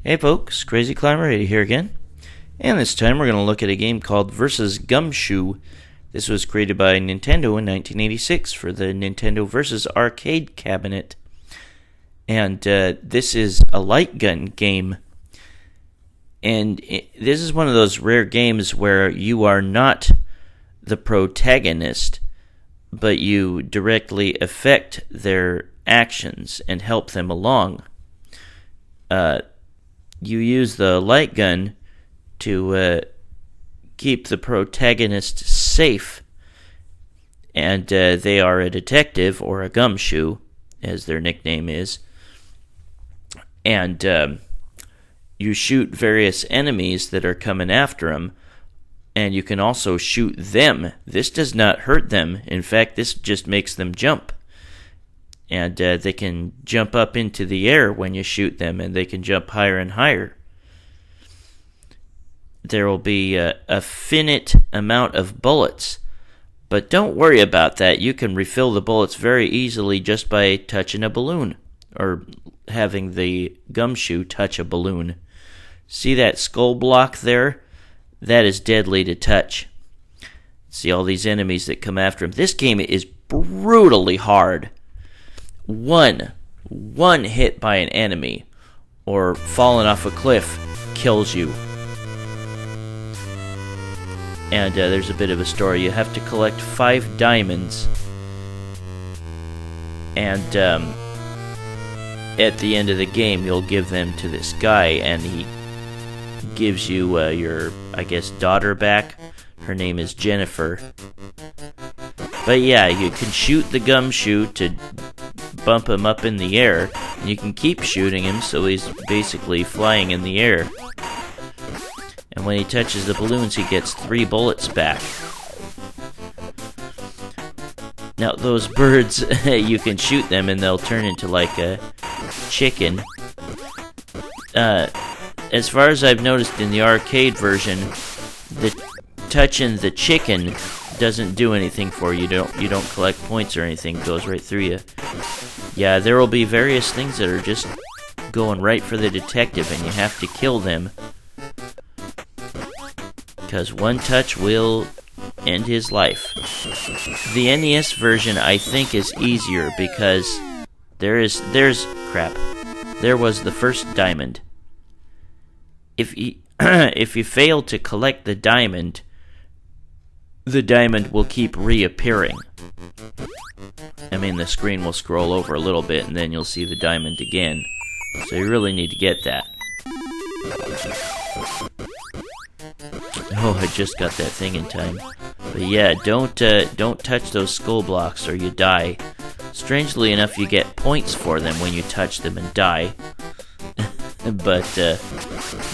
Hey folks, Crazy Climber 80 here again, and this time we're going to look at a game called Versus Gumshoe. This was created by Nintendo in 1986 for the Nintendo Versus Arcade cabinet, and this is a light gun game, and this is one of those rare games where you are not the protagonist, but you directly affect their actions and help them along. You use the light gun to keep the protagonist safe, and they are a detective, or a gumshoe, as their nickname is, and you shoot various enemies that are coming after them, and you can also shoot them. This does not hurt them. In fact, this just makes them jump. And they can jump up into the air when you shoot them, and they can jump higher and higher. There will be a finite amount of bullets, but don't worry about that. You can refill the bullets very easily just by touching a balloon, or having the gumshoe touch a balloon. See that skull block there? That is deadly to touch. See all these enemies that come after him. This game is brutally hard. One hit by an enemy or falling off a cliff kills you. And there's a bit of a story. You have to collect 5 diamonds, and at the end of the game you'll give them to this guy, and he gives you your, I guess, daughter back. Her name is Jennifer. But yeah, you can shoot the gumshoe to bump him up in the air, and you can keep shooting him so he's basically flying in the air. And when he touches the balloons, he gets 3 bullets back. Now those birds, you can shoot them and they'll turn into like a chicken. As far as I've noticed in the arcade version, touching the chicken doesn't do anything for you. You don't collect points or anything. It goes right through you. Yeah, there will be various things that are just going right for the detective, and you have to kill them, because one touch will end his life. The NES version, I think, is easier because there was the first diamond. If you fail to collect the diamond will keep reappearing. I mean, the screen will scroll over a little bit, and then you'll see the diamond again. So you really need to get that. Oh, I just got that thing in time. But yeah, don't touch those skull blocks or you die. Strangely enough, you get points for them when you touch them and die. But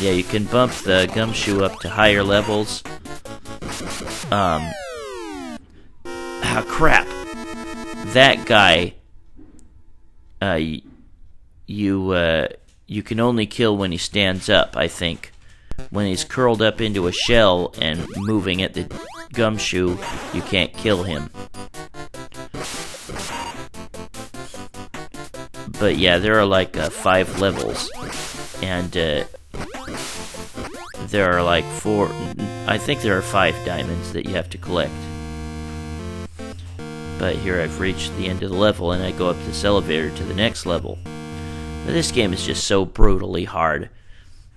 yeah, you can bump the gumshoe up to higher levels. Crap. That guy, you can only kill when he stands up, I think. When he's curled up into a shell and moving at the gumshoe, you can't kill him. But yeah, there are like 5 levels, and there are like 4, I think there are 5 diamonds that you have to collect. But here I've reached the end of the level, and I go up this elevator to the next level. But this game is just so brutally hard.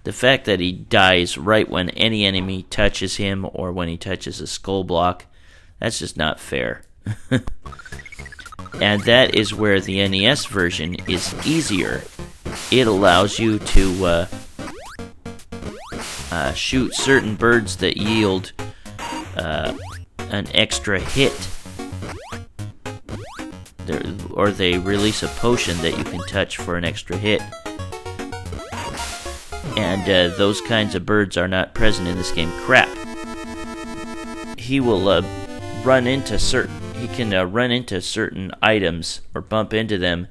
The fact that he dies right when any enemy touches him, or when he touches a skull block, that's just not fair. And that is where the NES version is easier. It allows you to shoot certain birds that yield an extra hit. Or they release a potion that you can touch for an extra hit. And those kinds of birds are not present in this game. Crap. He will run into certain items or bump into them,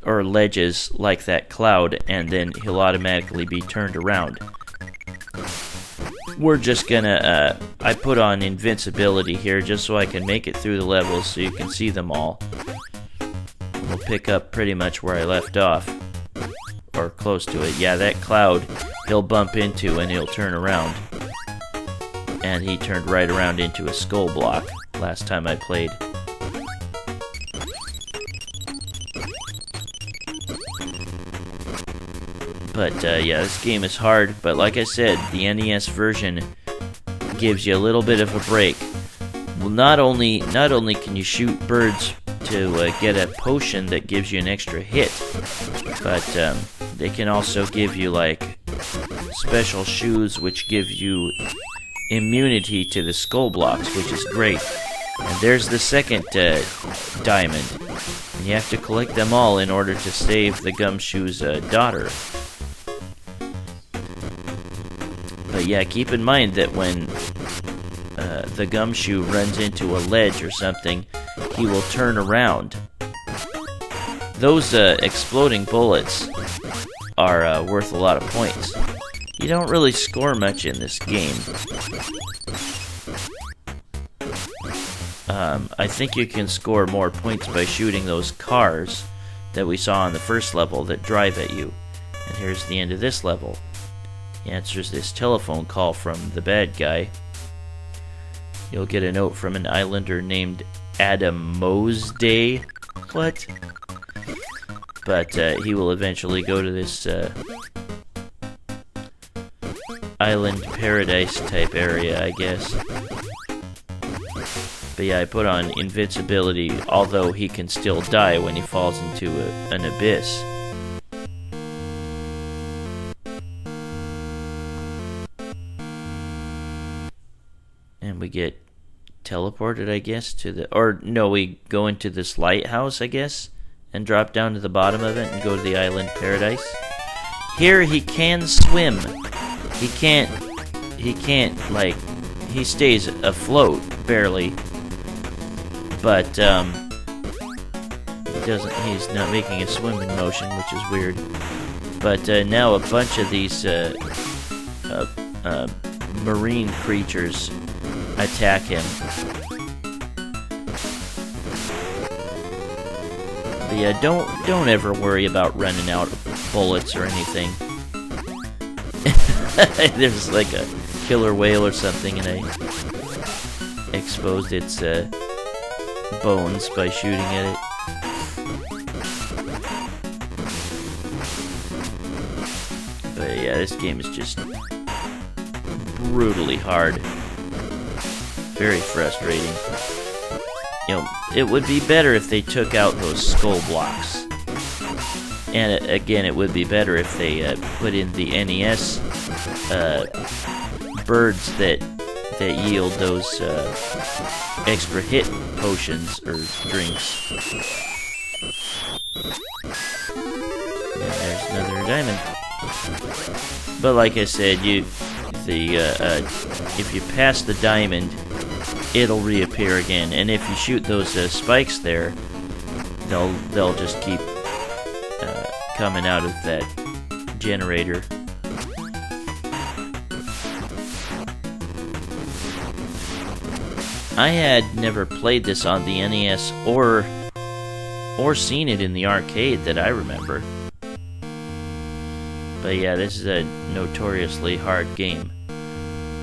or ledges like that cloud, and then he'll automatically be turned around. We're just gonna, I put on invincibility here just so I can make it through the levels so you can see them all. We'll pick up pretty much where I left off. or close to it. Yeah, that cloud he'll bump into and he'll turn around. And he turned right around into a skull block last time I played. But yeah, this game is hard, but like I said, the NES version gives you a little bit of a break. Well, not only can you shoot birds to get a potion that gives you an extra hit, but they can also give you like special shoes which give you immunity to the skull blocks, which is great. And there's the second diamond. And you have to collect them all in order to save the Gumshoe's daughter. But yeah, keep in mind that when the Gumshoe runs into a ledge or something, he will turn around. Those exploding bullets are worth a lot of points. You don't really score much in this game. I think you can score more points by shooting those cars that we saw on the first level that drive at you. And here's the end of this level. He answers this telephone call from the bad guy. You'll get a note from an islander named Adam Mosday. What? But he will eventually go to this island paradise type area, I guess. But yeah, I put on invincibility, although he can still die when he falls into an abyss. And we get teleported, I guess, to the... Or, no, we go into this lighthouse, I guess, and drop down to the bottom of it and go to the island paradise. Here, he can swim. He can't, like... He stays afloat, barely. But, he's not making a swimming motion, which is weird. But, now a bunch of these, marine creatures attack him. But yeah, don't ever worry about running out of bullets or anything. There's like a killer whale or something, and I exposed its bones by shooting at it. But yeah, this game is just brutally hard. Very frustrating. You know, it would be better if they took out those skull blocks. And again, it would be better if they put in the NES birds that yield those extra hit potions or drinks. And there's another diamond. But like I said, if you pass the diamond, it'll reappear again. And if you shoot those spikes there, they'll just keep coming out of that generator. I had never played this on the NES or seen it in the arcade that I remember. But yeah, this is a notoriously hard game.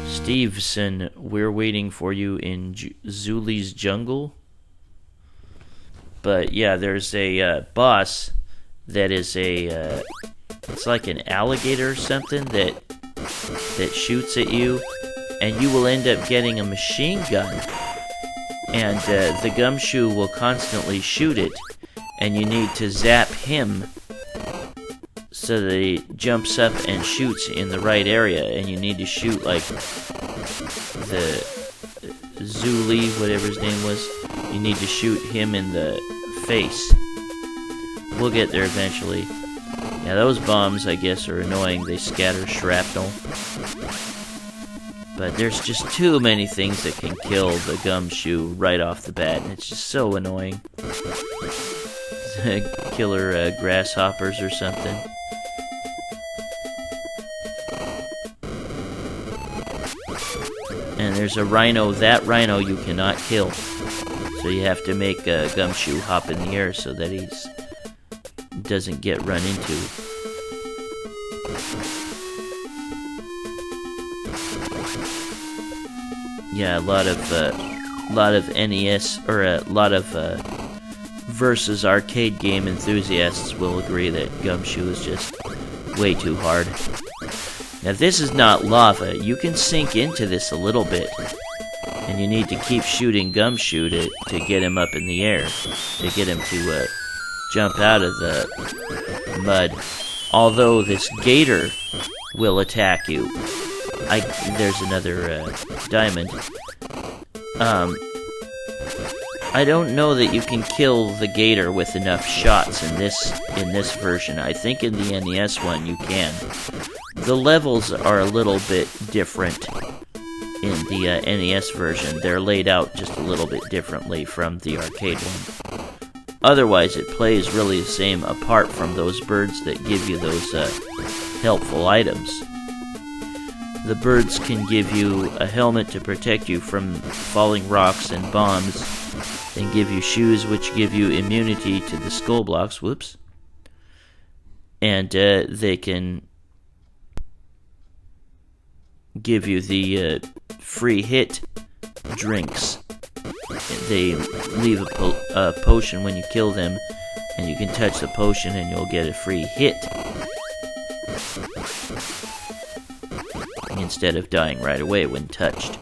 Stevenson, we're waiting for you in Zuli's jungle. But yeah, there's a boss that is it's like an alligator or something that shoots at you, and you will end up getting a machine gun. And the Gumshoe will constantly shoot it, and you need to zap him so that he jumps up and shoots in the right area, and you need to shoot like the Zuli, whatever his name was. You need to shoot him in the face. We'll get there eventually. Yeah, those bombs, I guess, are annoying. They scatter shrapnel. But there's just too many things that can kill the Gumshoe right off the bat, and it's just so annoying. Killer grasshoppers or something. And there's a rhino. That rhino you cannot kill. So you have to make Gumshoe hop in the air so that he doesn't get run into. Yeah, a lot of NES, or a lot of versus arcade game enthusiasts will agree that Gumshoe is just way too hard. Now, this is not lava. You can sink into this a little bit, and you need to keep shooting Gumshoe to get him up in the air, to get him to jump out of the mud. Although this gator will attack you. There's another diamond. I don't know that you can kill the gator with enough shots in this version. I think in the NES one you can. The levels are a little bit different in the NES version. They're laid out just a little bit differently from the arcade one. Otherwise, it plays really the same, apart from those birds that give you those helpful items. The birds can give you a helmet to protect you from falling rocks and bombs. They give you shoes which give you immunity to the skull blocks. Whoops. And they can give you the free hit drinks. They leave a potion when you kill them, and you can touch the potion and you'll get a free hit instead of dying right away when touched.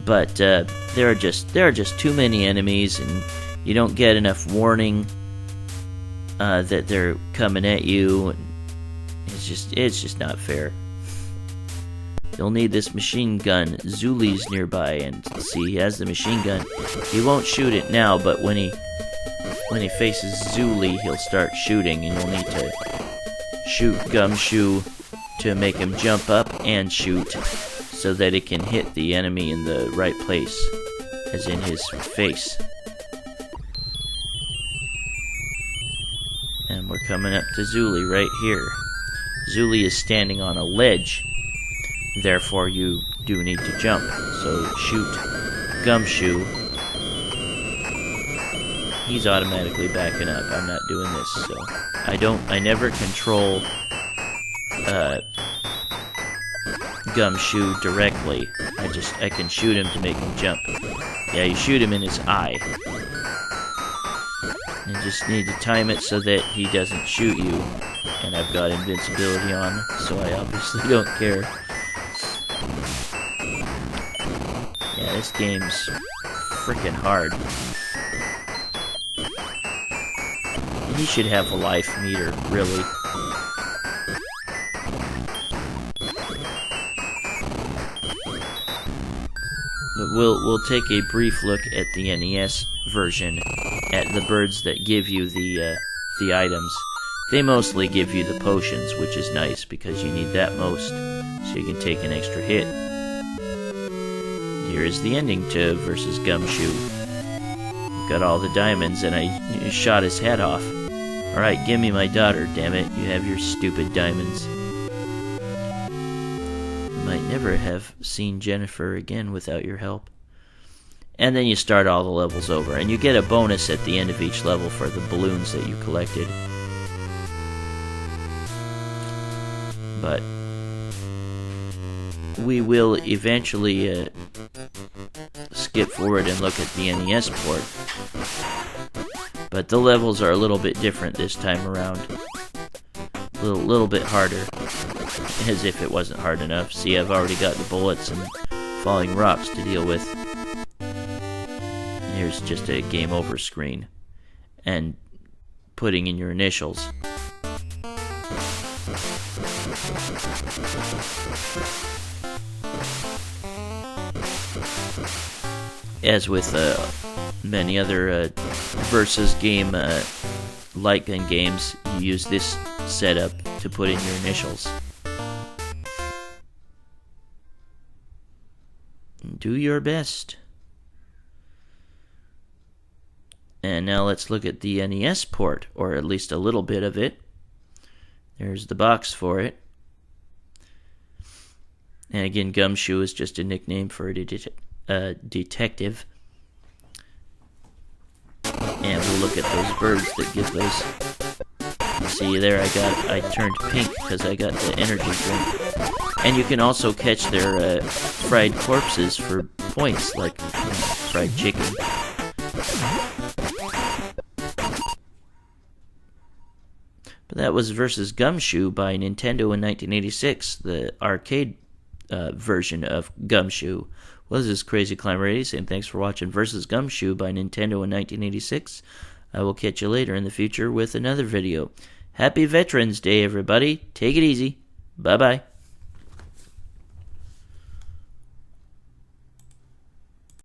But there are just too many enemies, and you don't get enough warning that they're coming at you. It's just not fair. You'll need this machine gun. Zuli's nearby, and see, he has the machine gun. He won't shoot it now, but when he faces Zuli, he'll start shooting, and you'll need to shoot Gumshoe to make him jump up and shoot, so that it can hit the enemy in the right place, as in his face. And we're coming up to Zuli right here. Zuli is standing on a ledge. Therefore, you do need to jump. So, shoot Gumshoe. He's automatically backing up. I'm not doing this, so... I never control Gumshoe directly. I can shoot him to make him jump. Yeah, you shoot him in his eye. You just need to time it so that he doesn't shoot you. And I've got invincibility on, so I obviously don't care. Yeah, this game's freaking hard. He should have a life meter, really. But we'll take a brief look at the NES version, at the birds that give you the items. They mostly give you the potions, which is nice because you need that most, so you can take an extra hit. Here is the ending to versus Gumshoe. Got all the diamonds, and I shot his head off. Alright, give me my daughter, damn it. You have your stupid diamonds. I might never have seen Jennifer again without your help. And then you start all the levels over, and you get a bonus at the end of each level for the balloons that you collected. But we will eventually skip forward and look at the NES port. But the levels are a little bit different this time around. A little bit harder. As if it wasn't hard enough. See, I've already got the bullets and falling rocks to deal with. And here's just a game over screen. And putting in your initials. As with many other versus game light gun games, you use this setup to put in your initials. Do your best. And now let's look at the NES port, or at least a little bit of it. There's the box for it. And again, Gumshoe is just a nickname for a detective. And we'll look at those birds that give those see there, I turned pink because I got the energy drink. And you can also catch their fried corpses for points, like fried chicken. But that was versus Gumshoe by Nintendo in 1986, the arcade version of Gumshoe. Well, this is Crazy Climber 80 saying thanks for watching versus Gumshoe by Nintendo in 1986. I will catch you later in the future with another video. Happy Veterans Day, everybody. Take it easy. Bye-bye.